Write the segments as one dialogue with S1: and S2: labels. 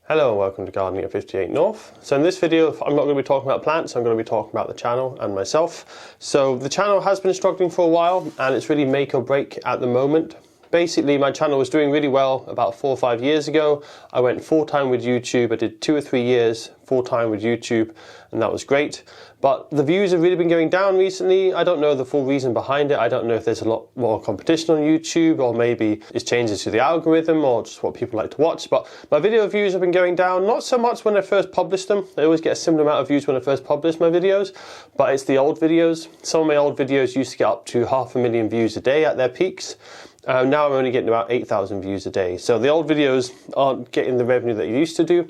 S1: Hello and welcome to Gardening at 58 North. So in this video I'm not going to be talking about plants, I'm going to be talking about the channel and myself. So the channel has been struggling for a while and it's really make or break at the moment. Basically my channel was doing really well about 4 or 5 years ago. I went full-time with YouTube. I did 2 or 3 years full-time with YouTube and that was great. But the views have really been going down recently. I don't know the full reason behind it. I don't know if there's a lot more competition on YouTube or maybe it's changes to the algorithm or just what people like to watch. But my video views have been going down, not so much when I first published them. I always get a similar amount of views when I first published my videos, but it's the old videos. Some of my old videos used to get up to 500,000 views a day at their peaks. Now I'm only getting about 8,000 views a day. So the old videos aren't getting the revenue that you used to do.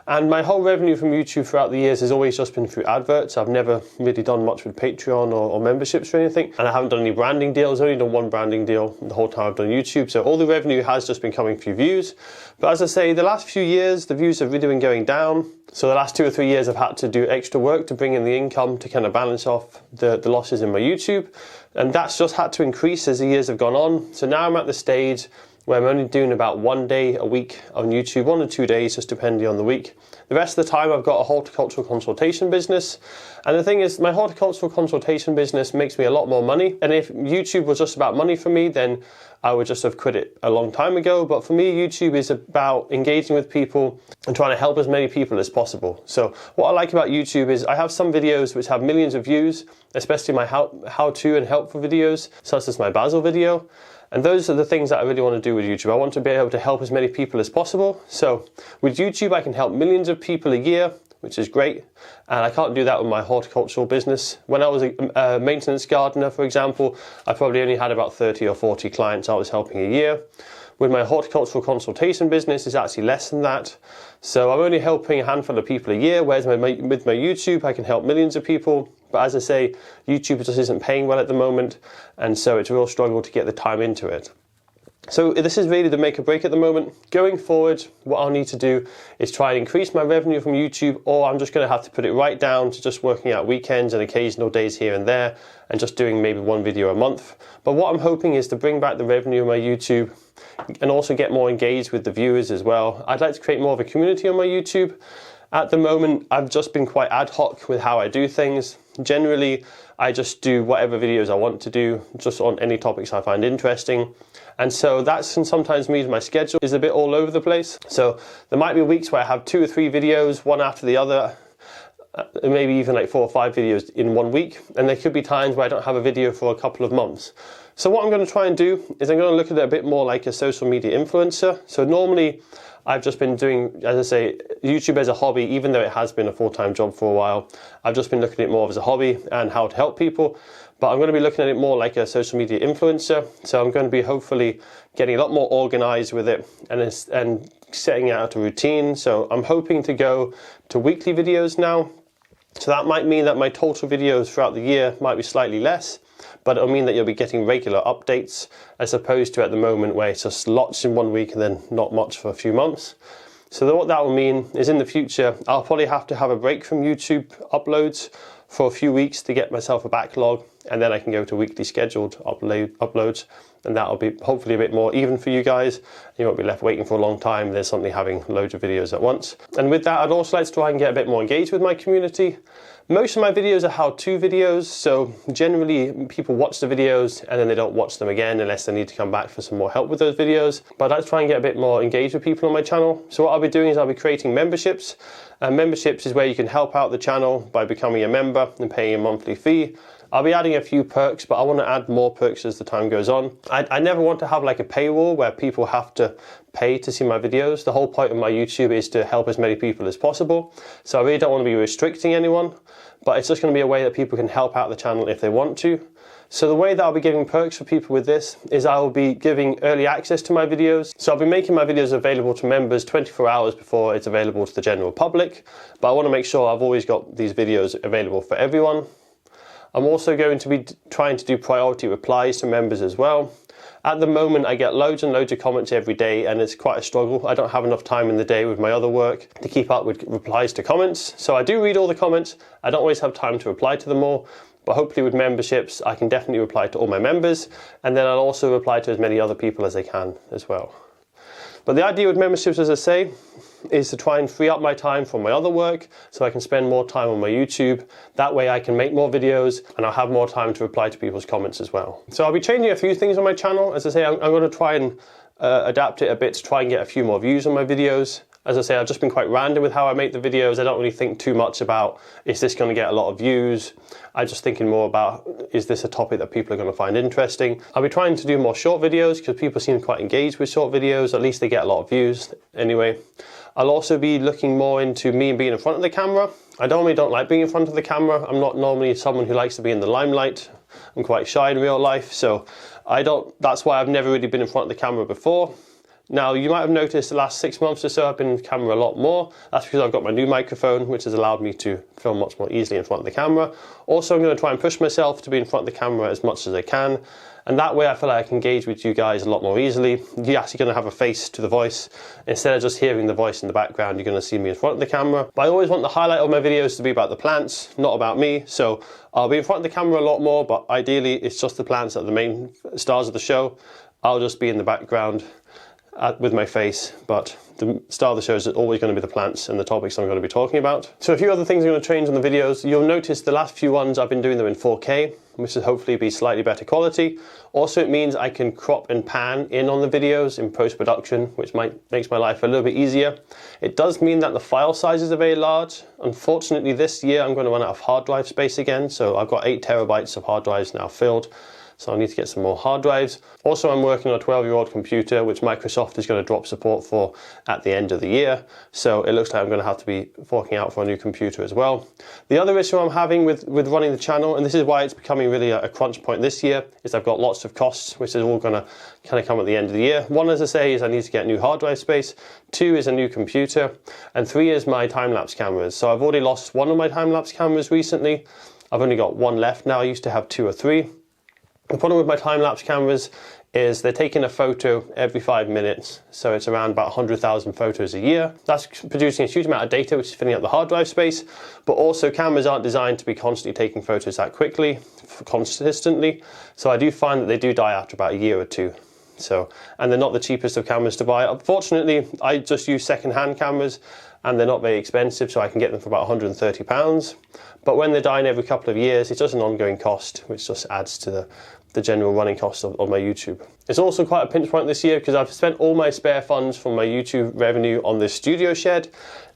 S1: And my whole revenue from YouTube throughout the years has always just been through adverts. I've never really done much with Patreon or memberships or anything. And I haven't done any branding deals. I've only done one branding deal the whole time I've done YouTube. So all the revenue has just been coming through views. But as I say, the last few years, the views have really been going down. So the last 2 or 3 years, I've had to do extra work to bring in the income to kind of balance off the losses in my YouTube. And that's just had to increase as the years have gone on. So now I'm at the stage where I'm only doing about 1 day a week on YouTube, 1 or 2 days, just depending on the week. The rest of the time I've got a horticultural consultation business. And the thing is, my horticultural consultation business makes me a lot more money. And if YouTube was just about money for me, then I would just have quit it a long time ago. But for me, YouTube is about engaging with people and trying to help as many people as possible. So what I like about YouTube is I have some videos which have millions of views, especially my how-to and helpful videos, such as my basil video. And those are the things that I really want to do with YouTube. I want to be able to help as many people as possible. So with YouTube, I can help millions of people a year, which is great. And I can't do that with my horticultural business. When I was a maintenance gardener, for example, I probably only had about 30 or 40 clients I was helping a year. With my horticultural consultation business, it's actually less than that. So I'm only helping a handful of people a year, whereas with my YouTube, I can help millions of people. But as I say, YouTube just isn't paying well at the moment, and so it's a real struggle to get the time into it. So this is really the make or break at the moment. Going forward, what I'll need to do is try and increase my revenue from YouTube, or I'm just going to have to put it right down to just working out weekends and occasional days here and there, and just doing maybe 1 video a month. But what I'm hoping is to bring back the revenue of my YouTube and also get more engaged with the viewers as well. I'd like to create more of a community on my YouTube. At the moment, I've just been quite ad hoc with how I do things. Generally, I just do whatever videos I want to do, just on any topics I find interesting. And so that sometimes means my schedule is a bit all over the place. So there might be weeks where I have 2 or 3 videos, one after the other, maybe even like 4 or 5 videos in 1 week. And there could be times where I don't have a video for a couple of months. So what I'm going to try and do is I'm going to look at it a bit more like a social media influencer. So normally I've just been doing, as I say, YouTube as a hobby, even though it has been a full-time job for a while. I've just been looking at it more as a hobby and how to help people. But I'm going to be looking at it more like a social media influencer. So I'm going to be hopefully getting a lot more organized with it and setting out a routine. So I'm hoping to go to weekly videos now. So that might mean that my total videos throughout the year might be slightly less, but it'll mean that you'll be getting regular updates as opposed to at the moment where it's just lots in 1 week and then not much for a few months. So what that will mean is in the future, I'll probably have to have a break from YouTube uploads for a few weeks to get myself a backlog, and then I can go to weekly scheduled uploads, and that'll be hopefully a bit more even for you guys. You won't be left waiting for a long time. There's something having loads of videos at once. And with that, I'd also like to try and get a bit more engaged with my community. Most of my videos are how-to videos, so generally people watch the videos and then they don't watch them again unless they need to come back for some more help with those videos. But I'd like to try and get a bit more engaged with people on my channel. So what I'll be doing is I'll be creating memberships. Memberships is where you can help out the channel by becoming a member and paying a monthly fee. I'll be adding a few perks, but I want to add more perks as the time goes on. I never want to have like a paywall where people have to pay to see my videos. The whole point of my YouTube is to help as many people as possible. So I really don't want to be restricting anyone, but it's just going to be a way that people can help out the channel if they want to. So the way that I'll be giving perks for people with this is I will be giving early access to my videos. So I'll be making my videos available to members 24 hours before it's available to the general public. But I want to make sure I've always got these videos available for everyone. I'm also going to be trying to do priority replies to members as well. At the moment, I get loads and loads of comments every day, and it's quite a struggle. I don't have enough time in the day with my other work to keep up with replies to comments. So I do read all the comments. I don't always have time to reply to them all, but hopefully with memberships, I can definitely reply to all my members, and then I'll also reply to as many other people as I can as well. But the idea with memberships, as I say, is to try and free up my time from my other work so I can spend more time on my YouTube. That way I can make more videos and I'll have more time to reply to people's comments as well. So I'll be changing a few things on my channel. As I say, I'm going to try and adapt it a bit to try and get a few more views on my videos. As I say, I've just been quite random with how I make the videos. I don't really think too much about, is this going to get a lot of views? I'm just thinking more about, is this a topic that people are going to find interesting? I'll be trying to do more short videos because people seem quite engaged with short videos. At least they get a lot of views anyway. I'll also be looking more into me being in front of the camera. I normally don't like being in front of the camera. I'm not normally someone who likes to be in the limelight. I'm quite shy in real life, so that's why I've never really been in front of the camera before. Now, you might have noticed the last 6 months or so I've been in the camera a lot more. That's because I've got my new microphone, which has allowed me to film much more easily in front of the camera. Also, I'm going to try and push myself to be in front of the camera as much as I can. And that way I feel like I can engage with you guys a lot more easily. You're actually going to have a face to the voice. Instead of just hearing the voice in the background, you're going to see me in front of the camera. But I always want the highlight of my videos to be about the plants, not about me. So I'll be in front of the camera a lot more, but ideally it's just the plants that are the main stars of the show. I'll just be in the background with my face, but the star of the show is always going to be the plants and the topics I'm going to be talking about. So a few other things I'm going to change on the videos. You'll notice the last few ones I've been doing them in 4K, which will hopefully be slightly better quality. Also, it means I can crop and pan in on the videos in post-production, which makes my life a little bit easier. It does mean that the file sizes are very large. Unfortunately, this year I'm going to run out of hard drive space again, so I've got 8 terabytes of hard drives now filled. So I need to get some more hard drives. Also, I'm working on a 12-year-old computer, which Microsoft is going to drop support for at the end of the year. So it looks like I'm going to have to be forking out for a new computer as well. The other issue I'm having with running the channel, and this is why it's becoming really a crunch point this year, is I've got lots of costs, which is all going to kind of come at the end of the year. One, as I say, is I need to get new hard drive space. 2 is a new computer. And 3 is my time-lapse cameras. So I've already lost one of my time-lapse cameras recently. I've only got 1 left now. I used to have 2 or 3. The problem with my time-lapse cameras is they're taking a photo every 5 minutes, so it's around about 100,000 photos a year. That's producing a huge amount of data, which is filling up the hard drive space, but also cameras aren't designed to be constantly taking photos that quickly, consistently, so I do find that they do die after about a year or 2. And they're not the cheapest of cameras to buy. Unfortunately, I just use second-hand cameras, and they're not very expensive, so I can get them for about £130. But when they're dying every couple of years, it's just an ongoing cost, which just adds to the general running cost of my YouTube. It's also quite a pinch point this year because I've spent all my spare funds from my YouTube revenue on this studio shed,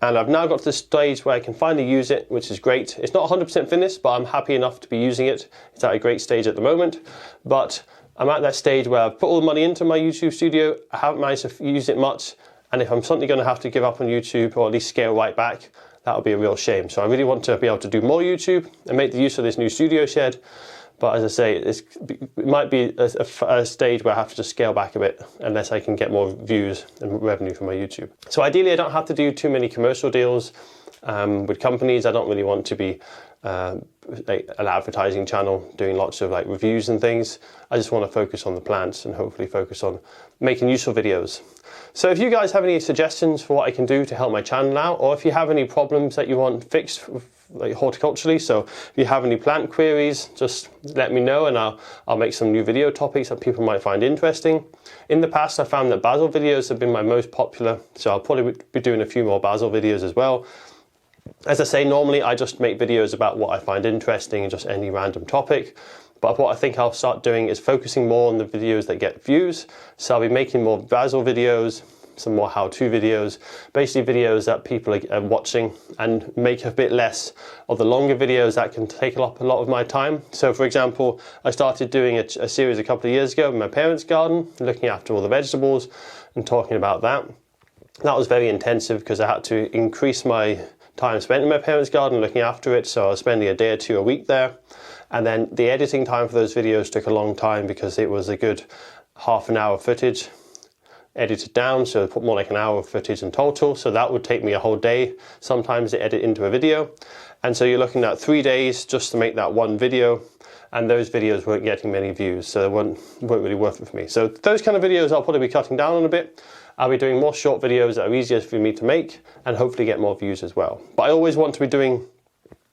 S1: and I've now got to the stage where I can finally use it, which is great. It's not 100% finished, but I'm happy enough to be using it. It's at a great stage at the moment, but I'm at that stage where I've put all the money into my YouTube studio. I haven't managed to use it much, and if I'm suddenly going to have to give up on YouTube or at least scale right back, that would be a real shame. So I really want to be able to do more YouTube and make the use of this new studio shed. But as I say, it might be a stage where I have to just scale back a bit unless I can get more views and revenue from my YouTube. So ideally, I don't have to do too many commercial deals with companies. I don't really want to be like an advertising channel doing lots of like reviews and things. I just want to focus on the plants and hopefully focus on making useful videos. So if you guys have any suggestions for what I can do to help my channel out, or if you have any problems that you want fixed like horticulturally, so if you have any plant queries, just let me know and I'll make some new video topics that people might find interesting. In the past, I found that basil videos have been my most popular, so I'll probably be doing a few more basil videos as well. As I say, normally I just make videos about what I find interesting and just any random topic. But what I think I'll start doing is focusing more on the videos that get views. So I'll be making more basil videos, some more how-to videos, basically videos that people are watching, and make a bit less of the longer videos that can take up a lot of my time. So for example, I started doing a series a couple of years ago in my parents' garden, looking after all the vegetables and talking about that. That was very intensive because I had to increase my time spent in my parents' garden looking after it, so I was spending a day or 2 a week there. And then the editing time for those videos took a long time because it was a good half an hour footage edited down, so put more like an hour of footage in total, so that would take me a whole day sometimes to edit into a video. And so you're looking at 3 days just to make that one video, and those videos weren't getting many views, so they weren't really worth it for me. So those kind of videos I'll probably be cutting down on a bit. I'll be doing more short videos that are easier for me to make and hopefully get more views as well. But I always want to be doing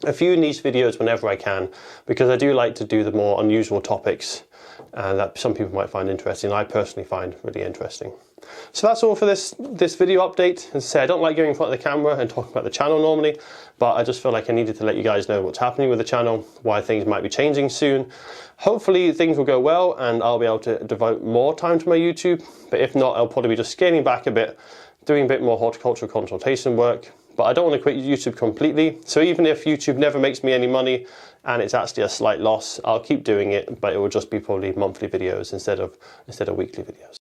S1: a few niche videos whenever I can, because I do like to do the more unusual topics that some people might find interesting, and I personally find really interesting. So that's all for this video update. As I say, I don't like going in front of the camera and talking about the channel normally, but I just feel like I needed to let you guys know what's happening with the channel, why things might be changing soon. Hopefully things will go well and I'll be able to devote more time to my YouTube, but if not, I'll probably be just scaling back a bit, doing a bit more horticultural consultation work. But I don't want to quit YouTube completely, so even if YouTube never makes me any money and it's actually a slight loss, I'll keep doing it, but it will just be probably monthly videos instead of weekly videos.